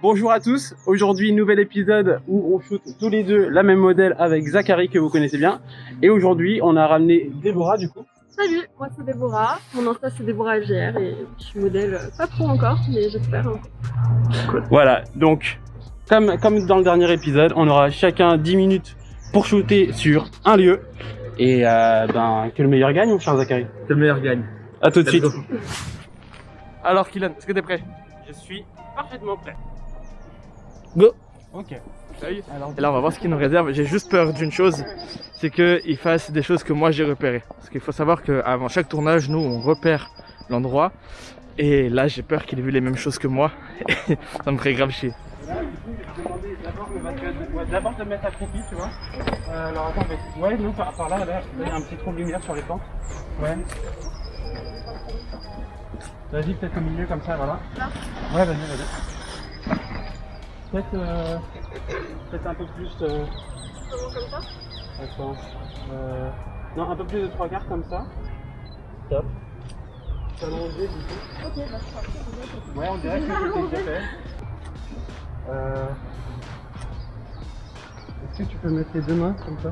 Bonjour à tous, aujourd'hui nouvel épisode où on shoot tous les deux la même modèle avec Zachary que vous connaissez bien. Et aujourd'hui on a ramené Déborah du coup. Salut, moi c'est Déborah, mon Insta c'est Déborah LGR et je suis modèle pas trop encore mais j'espère. Cool. Voilà, donc comme dans le dernier épisode, on aura chacun 10 minutes pour shooter sur un lieu. Et que le meilleur gagne mon cher Zachary. Que le meilleur gagne. A tout de suite. Alors Kylian, est-ce que t'es prêt? Je suis parfaitement prêt. Go. Ok. Et là on va voir ce qu'il nous réserve. J'ai juste peur d'une chose, c'est qu'il fasse des choses que moi j'ai repérées. Parce qu'il faut savoir qu'avant chaque tournage, nous on repère l'endroit. Et là j'ai peur qu'il ait vu les mêmes choses que moi. Et ça me ferait grave chier. Là, du coup, je vais demander d'abord de mettre accroupi, tu vois. Alors attends, ouais, nous par là, il y a un petit trou de lumière sur les pentes. Ouais. Vas-y, peut-être au milieu comme ça, voilà. Ouais, vas-y. Peut-être un peu plus. Comment comme ça? Attends. Non, un peu plus de 3/4 comme ça. Top. Allongé du coup. Ok, bah je crois. Ouais, on dirait que c'était déjà fait. Est-ce que tu peux mettre les deux mains comme ça?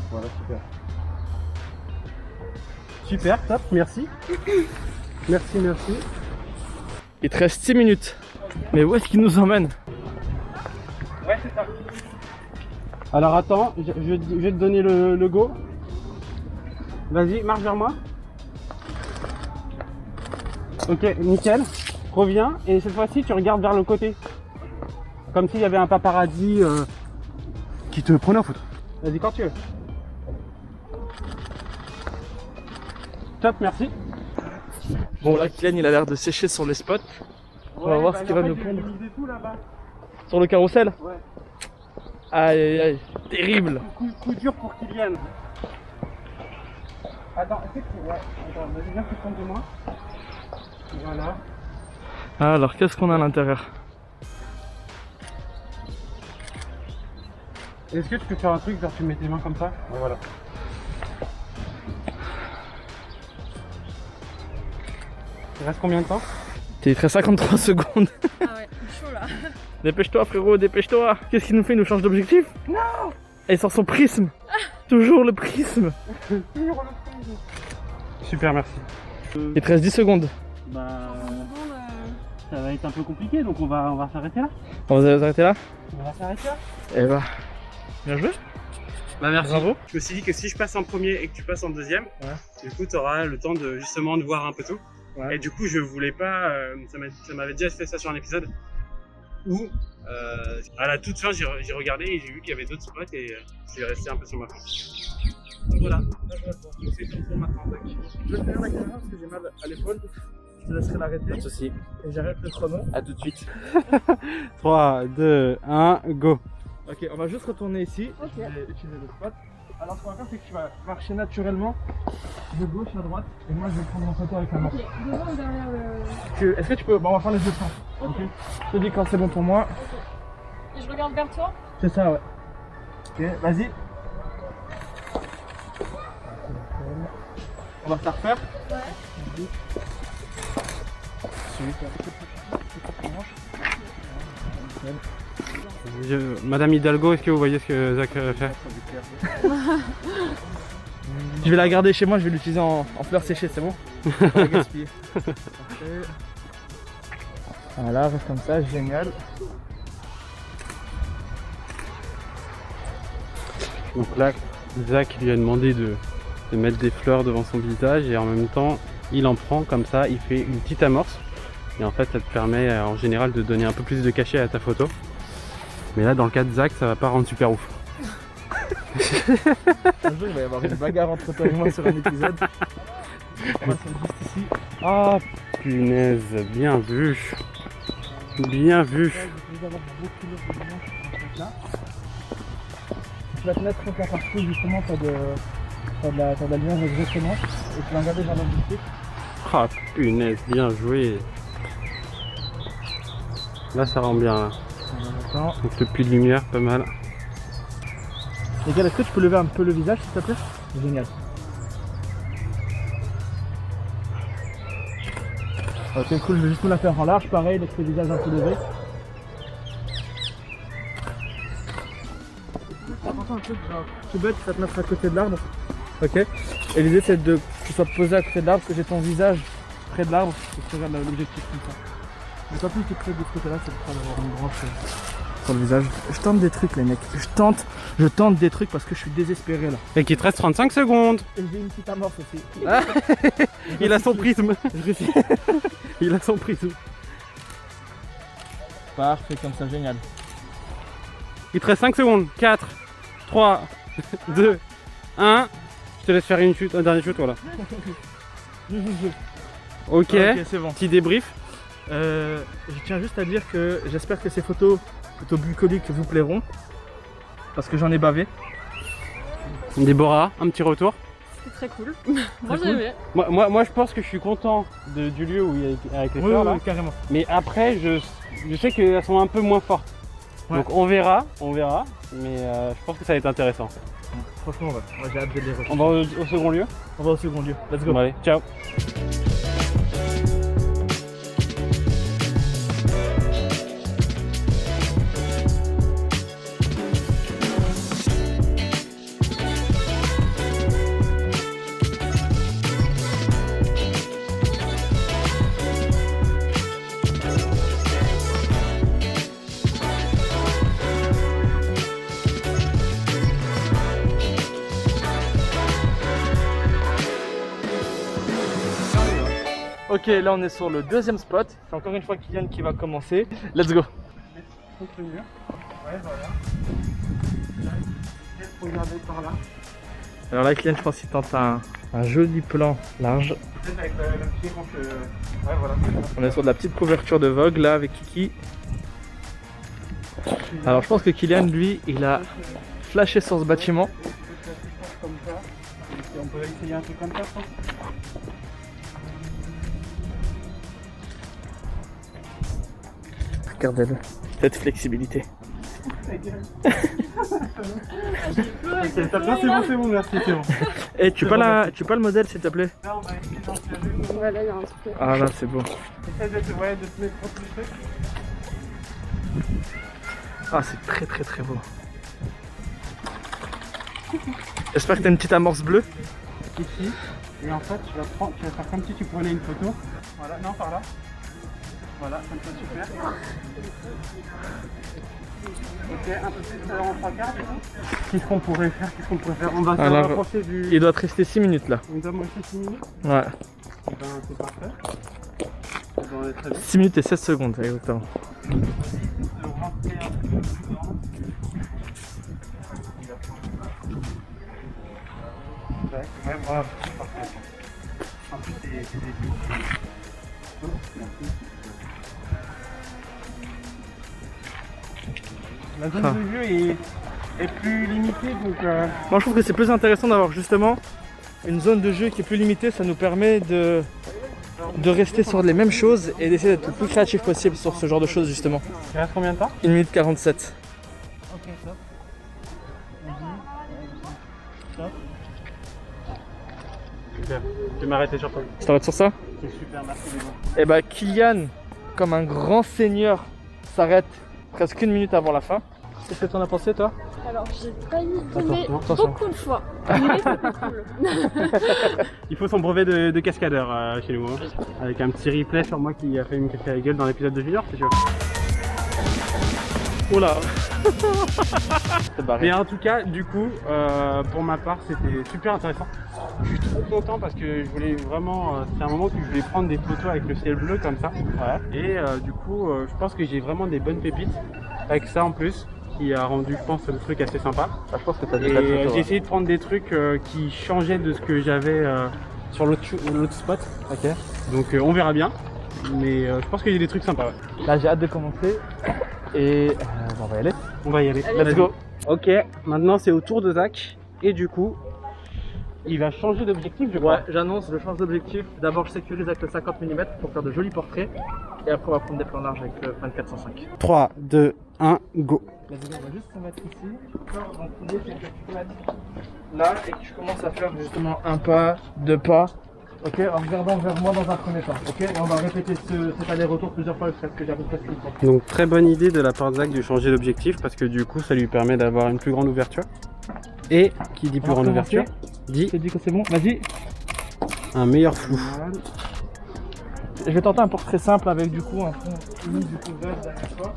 Voilà, super. Super, top, merci. Merci. Il te reste 6 minutes. Mais où est-ce qu'il nous emmène? Ouais, c'est ça. Alors attends, je vais te donner le go. Vas-y, marche vers moi. Ok, nickel. Reviens et cette fois-ci tu regardes vers le côté. Comme s'il y avait un paparazzi qui te prenait en photo. Vas-y quand tu veux. Top, merci. Bon là Kylian il a l'air de sécher sur les spots. On va voir ce qu'il va nous pondre. Sur le carrousel? Ouais. Aïe aïe aïe, terrible. Coup dur pour Kylian. Attends, est-ce que ouais, attends, vas-y viens plus prendre de moi. Voilà. Alors qu'est-ce qu'on a à l'intérieur? Est-ce que tu peux faire un truc, genre tu mets tes mains comme ça? Ouais, voilà. Il reste combien de temps? Il te reste 53 secondes. Ah ouais, chaud là. Dépêche-toi frérot, dépêche-toi. Qu'est-ce qu'il nous fait? Il nous change d'objectif? Non. Et il sort son prisme. Toujours le prisme. Super, merci. Il te reste 10 secondes. Bah, ça va être un peu compliqué, donc on va s'arrêter là. On va s'arrêter là? On va s'arrêter là. Et bah, bien joué. Bah merci. Bravo. Je me suis dit que si je passe en premier et que tu passes en deuxième, du coup tu auras le temps de justement de voir un peu tout. Ouais. Et du coup je voulais pas, ça m'avait déjà fait ça sur un épisode où à la toute fin j'ai regardé et j'ai vu qu'il y avait d'autres spots et je suis resté un peu sur ma fin. Donc voilà, donc c'est tout pour maintenant. Je vais tenir la caméra parce que j'ai mal à l'épaule. Je te laisserai l'arrêter. Pas de soucis. Et j'arrête le chrono. À tout de suite. 3, 2, 1, go. Ok, on va juste retourner ici. Ok. Je vais utiliser le spot. Alors ce qu'on va faire c'est que tu vas marcher naturellement de gauche à droite et moi je vais prendre en photo avec la main. Ok, devant ou derrière le... Est-ce que tu peux... Bon on va faire les deux sens. Ok. Je te dis quand c'est bon pour moi. Et je regarde vers toi? C'est ça ouais. Ok, vas-y. On va se la refaire. Ouais. Madame Hidalgo, est-ce que vous voyez ce que Zach fait? Je vais la garder chez moi, je vais l'utiliser en fleurs séchées, c'est bon? On va la gaspiller. Voilà, reste comme ça, génial. Donc là, Zach lui a demandé de mettre des fleurs devant son visage et en même temps, il en prend comme ça, il fait une petite amorce. Et en fait, ça te permet en général de donner un peu plus de cachet à ta photo. Mais là, dans le cas de Zach, ça va pas rendre super ouf. Un jour, il va y avoir une bagarre entre toi et moi sur un épisode. On va se mettre juste ici. Ah, punaise, bien vu. Bien vu. Tu vas te mettre là parce que justement t'as de la lumière exactement et tu vas regarder vers l'objectif. Ah, punaise, bien joué. Là, ça rend bien. Là. Donc le puits de lumière, pas mal. Nickel, est-ce que tu peux lever un peu le visage s'il te plaît? Génial. Ok cool, je vais juste me la faire en large, pareil, laisse le visage un peu levé. faire un truc genre tout bête, tu vas te mettre à côté de l'arbre. Ok. Et l'idée c'est de que tu sois posé à côté de l'arbre, que j'ai ton visage près de l'arbre et que tu regardes l'objectif comme ça. Mais pas plus que près de ce côté-là, c'est pour d'avoir une branche sur le visage. Je tente des trucs les mecs. Je tente des trucs parce que je suis désespéré là. Et qu'il te reste 35 secondes. Et j'ai une petite amorce aussi. Ah il a son prisme. Il a son prisme. Parfait comme ça, génial. Il te reste 5 secondes. 4, 3, 2, 1. Je te laisse faire une chute, un dernier shoot, voilà. Ok, C'est bon. petit débrief. Je tiens juste à dire que j'espère que ces photos bucoliques vous plairont. Parce que j'en ai bavé. Déborah, un petit retour. C'est très cool. Moi j'ai aimé. Moi je pense que je suis content du lieu où il est avec les fleurs là. Oui, carrément. Mais après je sais qu'elles sont un peu moins fortes. Ouais. Donc on verra. Mais je pense que ça va être intéressant. Franchement, ouais. Moi j'ai hâte de les refaire. On va au second lieu. On va au second lieu. Let's go. Bon, allez, ciao. Ok, là on est sur le deuxième spot. C'est encore une fois Kylian qui va commencer. Let's go. Ouais, voilà. Regarder par là. Alors là Kylian, je pense qu'il tente un joli plan large. Peut-être avec le pied contre le... Ouais, voilà. On est sur de la petite couverture de Vogue là avec Kiki. Alors je pense que Kylian lui il a flashé sur ce bâtiment. Comme ça. Et on peut essayer un truc comme ça, je pense. Regardez-le, cette flexibilité. C'est bon, merci, c'est bon. Et tu pas le modèle s'il te plaît? Là, on va essayer d'en faire une. Ouais, là il y a un truc. Ah là c'est beau. Essaye de te mettre trop de trucs. Ah c'est très très très beau. J'espère que t'as une petite amorce bleue. Ici. Et en fait, tu vas faire comme si tu prenais une photo. Voilà, non, par là. Voilà, comme ça, super. Ok, un peu plus en 3 quarts du coup. Qu'est-ce qu'on pourrait faire? On va se rapprocher du... Il doit te rester 6 minutes là. On doit moitié 6 minutes. Ouais. Eh ben, c'est parfait. On va aller très vite. 6 minutes et 16 secondes exactement. Donc, rentrer un peu plus grand. Ouais, voilà, c'est parfait. En plus, c'est des... Oh, merci. La zone de jeu est plus limitée, donc... Moi je trouve que c'est plus intéressant d'avoir justement une zone de jeu qui est plus limitée. Ça nous permet de rester sur les mêmes choses et d'essayer d'être le plus créatif possible sur ce genre de choses justement. Il reste combien de temps? 1 minute 47. Ok, top. Top. Super. Je vais m'arrêter sur toi. Je t'arrête sur ça? C'est super, merci les gars. Et bah Kylian, comme un grand seigneur, s'arrête presque 1 minute avant la fin. Qu'est-ce que t'en as pensé toi? Alors j'ai failli tomber Attention. beaucoup de fois. Mais c'était cool. Il faut son brevet de cascadeur chez nous, hein. Avec un petit replay sur moi qui a fait me casser la gueule dans l'épisode de Junior, c'est sûr. Oula. Mais en tout cas, du coup, pour ma part, c'était super intéressant. Je suis trop content parce que je voulais vraiment, c'est un moment où je voulais prendre des photos avec le ciel bleu comme ça. Ouais. Et du coup, je pense que j'ai vraiment des bonnes pépites avec ça en plus, qui a rendu, je pense, le truc assez sympa. Ah, je pense que t'as Et j'ai essayé de prendre des trucs qui changeaient de ce que j'avais sur l'autre spot. Ok. Donc on verra bien. Mais je pense qu'il y a des trucs sympas. Ouais. Là j'ai hâte de commencer et on va y aller. On va y aller. Allez. Let's go. Ok, maintenant c'est au tour de Zach. Et du coup, il va changer d'objectif, je crois. Ouais, j'annonce, je change d'objectif. D'abord je sécurise avec le 50 mm pour faire de jolis portraits. Et après on va prendre des plans larges avec le 2405. 3, 2, 1, go. Let's go, on va juste se mettre ici. Donc l'idée c'est que tu te mettes là et que tu commences à faire justement un pas, deux pas. Ok, en regardant vers moi dans un premier temps. Ok, et on va répéter cet aller-retour plusieurs fois jusqu'à ce que j'arrive presque le temps. Donc très bonne idée de la part de Zach de changer d'objectif parce que du coup ça lui permet d'avoir une plus grande ouverture. Et qui dit plus grande ouverture dit Je te dis que c'est bon, vas-y. un meilleur flou. Je vais tenter un portrait simple avec du coup un fond du coup vert derrière toi.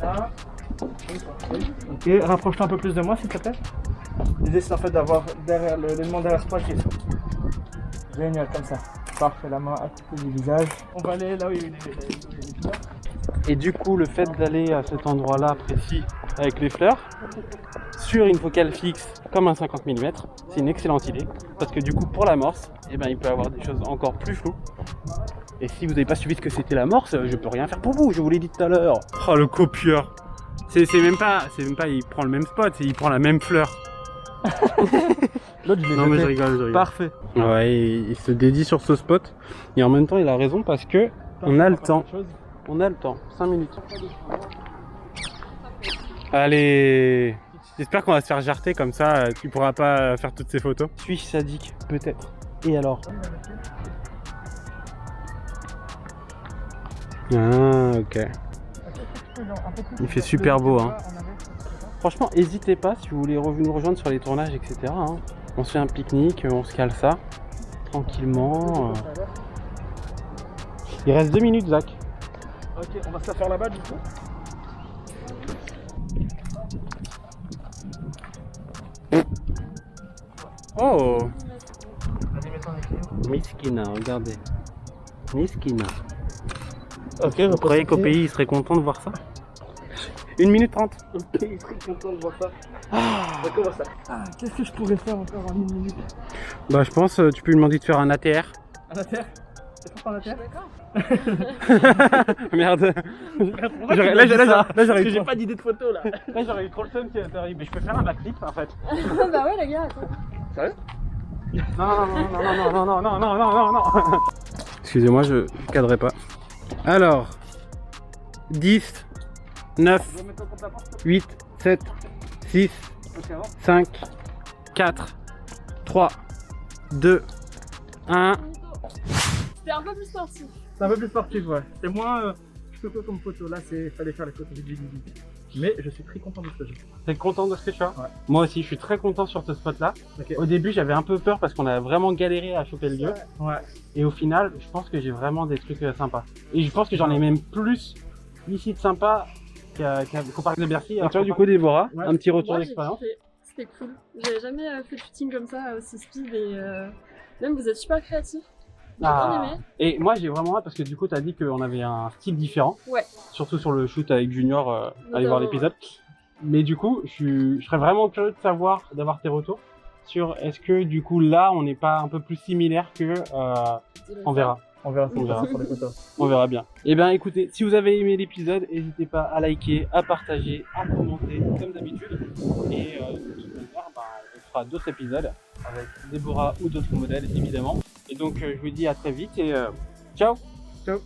Là. Ok, rapproche-toi un peu plus de moi s'il te plaît. L'idée c'est en fait d'avoir derrière l'élément derrière toi qui est sur. Génial, comme ça. Parfait, la main à côté du visage. On va aller là où il y a les fleurs. Et du coup, le fait d'aller à cet endroit-là précis avec les fleurs, sur une focale fixe comme un 50 mm, c'est une excellente idée. Parce que du coup, pour l'amorce, eh ben, il peut y avoir des choses encore plus floues. Et si vous n'avez pas suivi ce que c'était l'amorce, je peux rien faire pour vous, je vous l'ai dit tout à l'heure. Oh, le copieur. C'est même pas, il prend le même spot, il prend la même fleur. L'autre, je l'ai Non mais jeté. je rigole. Parfait. Ouais, il se dédie sur ce spot. Et en même temps, il a raison parce que on a le temps. On a le temps, 5 minutes. Allez. J'espère qu'on va se faire jarter comme ça, tu pourras pas faire toutes ces photos. Suis-je sadique? Peut-être. Et alors? Ah, ok. Il fait super beau, hein. Franchement, n'hésitez pas si vous voulez nous rejoindre sur les tournages, etc. hein. On se fait un pique-nique, on se cale ça, tranquillement. Il reste 2 minutes, Zach. Ok, on va se la faire là-bas du coup. Oh, Vas-y, mets ton équilibre. Miskina, regardez. Miskina. Ok, Vous croyez qu'au pays, il serait content de voir ça? 1 minute 30. Ok, il serait content de voir ça. On commence ça. Qu'est-ce que je pourrais faire encore en 1 minute? Bah, je pense tu peux lui demander de faire un ATR. Un ATR? C'est pas un ATR? D'accord. Merde. Là, j'aurais eu j'ai pas d'idée de photo là. Là, j'aurais eu trop le fun qui arrive. Mais je peux faire un backflip en fait. Bah ouais, les gars, attends. Sérieux? Non. Excusez-moi, je cadrais pas. Alors, 10, 9, 8, 7, 6, 5, 4, 3, 2, 1. C'était un peu plus sportif. C'est un peu plus sportif, ouais. C'est moins photo comme photo. Là, fallait faire les photos du Big. Mais je suis très content de ce jeu. T'es content de ce que tu as? Ouais. Moi aussi, je suis très content sur ce spot-là. Ok. Au début, j'avais un peu peur parce qu'on a vraiment galéré à choper le lieu. Ouais. Et au final, je pense que j'ai vraiment des trucs sympas. Et je pense que j'en ai même plus ici de sympas qu'au parc de Bercy. Et toi, du coup, Déborah, Ouais. un petit retour Moi, j'ai d'expérience. kiffé. C'était cool. J'avais jamais fait de shooting comme ça, aussi speed et même vous êtes super créatifs. J'ai bien aimé. Et moi, j'ai vraiment hâte parce que du coup, t'as dit qu'on avait un style différent. Ouais. Surtout sur le shoot avec Junior, allez voir Notamment, l'épisode. Mais du coup, je serais vraiment curieux de savoir, d'avoir tes retours sur est-ce que du coup là, on n'est pas un peu plus similaire que. On verra. On verra On verra. sur les photos. On verra bien. Et bien écoutez, si vous avez aimé l'épisode, n'hésitez pas à liker, à partager, à commenter comme d'habitude. Et de toute manière, on fera d'autres épisodes avec Déborah ou d'autres modèles évidemment. Et donc je vous dis à très vite et ciao. Ciao.